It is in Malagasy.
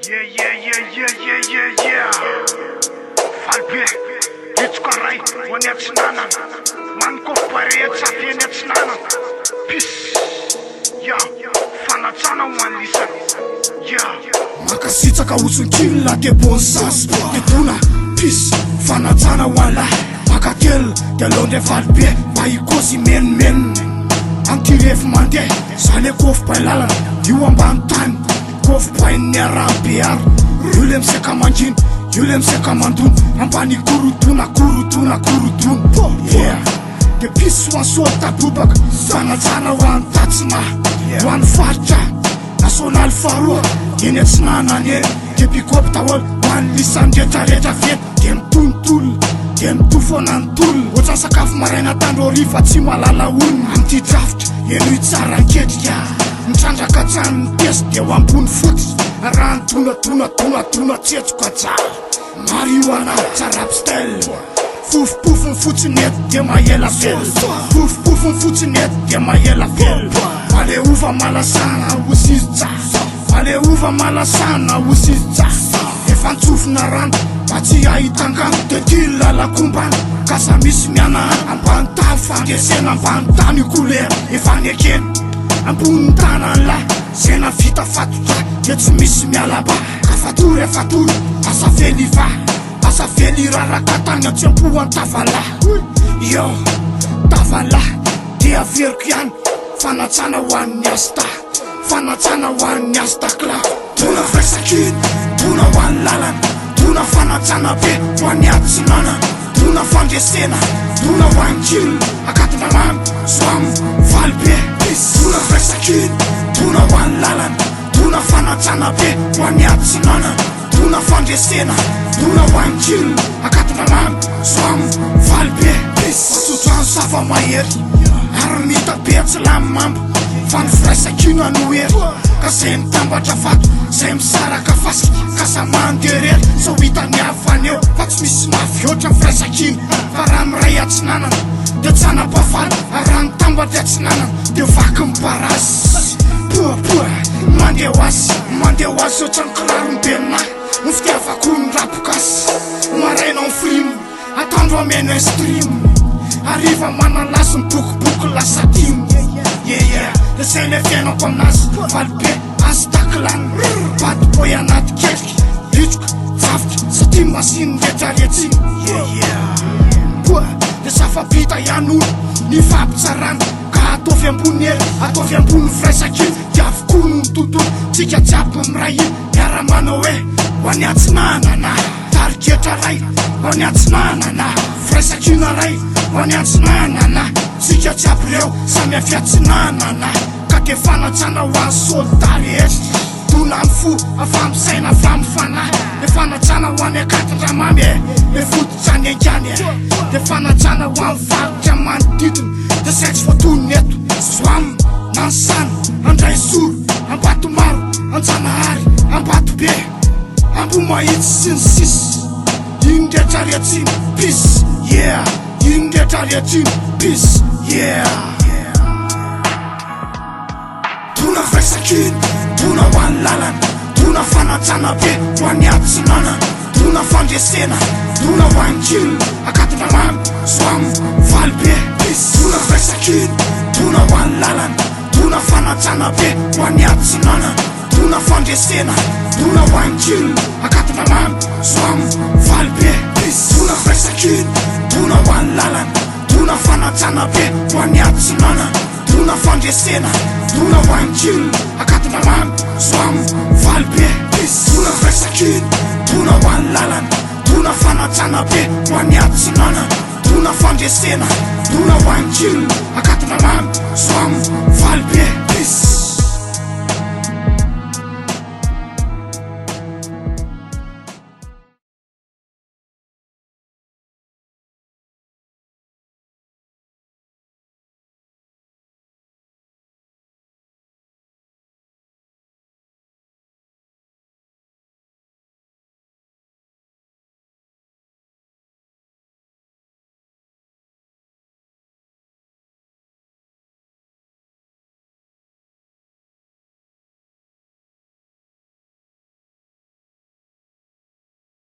Yeah. Falbe, it's correct when it's nana. Man ko pare tsafien it's nana. Peace. Yeah, fanatsana one listen. Yeah. Makasitsaka usunkila ke bonsas ke tuna peace fanatsana wala makakel ke londe falbe baikosi men antiref mande sale kof palala you ambantan kof painera biar yulem sekamanjin yulem sekamandun ampani kurutun yeah the peace one sota bubak fanatsana one tatsna one facha national farwa Inets nana ne Kepi kop tawal Wan lisan de tareta fiet Dem tuntul Dem tufonan tul Ocha sakaf marena tando rifa Tsimalala un Anti draft Yenu itsara nketi ya Mchanja kachan Pes de wampun foot Aran tuna Tietu kacha Marijuana Charap style Fuf pufun futinet Dema yela fel Fuf pufun futinet Dema yela fel Wale uva malasana Usizza Ale uva malasana usitsa Efantufna ran Pati aitanga Tetila la kumban Kasa mismiana Ampanta fange sena Ampantani kuler Efaneken Ampuntana la Sena fita fatuta Ketsu mismiala ba Kafature fatur Asa feliva Asa felira rakatanga Tiempuan tafala Yo Tafala Dia virkian Fanatsana wan nyasta Fanatsana wan nyastakla Tuna fresakin Tuna wan lalan Tuna fanatsana be wan yatsinana Tuna fangesena Tuna wan chill Akatuna man Swam Falbe Tuna fresakin Tuna wan lalan Tuna fanatsana be wan yatsinana Tuna fangesena Tuna wan chill Akatuna man Swam Falbe Pasutuan safa mayer Armita betsalam mambo Fan fresakin anuer Kasem tambatra fato Sem saraka fasik Kasaman derer So hitany afaneo Fatsy misy mafiotra fresakin Faram ray atsinana De tsana pafal Arano tambatra atsinana De vaky miparas Pua Mandeo azy Otrany kiraro mbenina Mifitiavako ny rapokas Maraina ny frime Atandro ameno instream Arriva manalaso mibokiboky lasa dimy Yeah Desay le fiainako aminazy Falbe azy taklany Paty boy anaty ketriky Litroka Javitra Satria masiny retraretiny Yeah De safavita ihany olo Ny fampitsarana Ka ataovy ambony ely Ataovy ambony fresakin Diavoko no tontolo Tsika jiaby miray iny Miara-manao hoe Hoany atsinanana Tariketra ray Hoany atsinanana Fresakina ray Hoany atsinanana Tsika jiaby reo Samy afiatsinanana Ka ke fanatsana hoany soldary esy Tona ny fo Afampisaina afamifana De fanatsana hoany akatindramamy E fototsany angany De fanatsana hoany varotra manodidina De setsy fotony eto Zoam Nansana Andray soro Ambato maro Antsanahary Ambato be Ambomahitsy sy ny sisy Iny rehetra retsiny Peace Yeah Iny rehetra retsiny Peace Yeah Tuna fresakin Tuna hoany lalana Tuna fanatsana be Hoany atsinana Tuna fandresena Tuna hoany chill Akatona mamy Zoam Falbe Tuna fresakin Tuna hoany lalana Tuna fanatsana be Hoany atsinana Tuna fandresena Tuna hoany chill Akatona mamy Zoam Falbe Tuna fresakin Tuna hoany lalana Tuna fanatsana be Hoany atsinana Tuna fandresena Tuna hoany chill Akatona mamy Zoam Falbe Tuna fresakin Tuna hoany lalana Tuna fanatsana be Hoany atsinana Tuna fandresena Tuna hoany chill Akatona mamy Zoam Falbe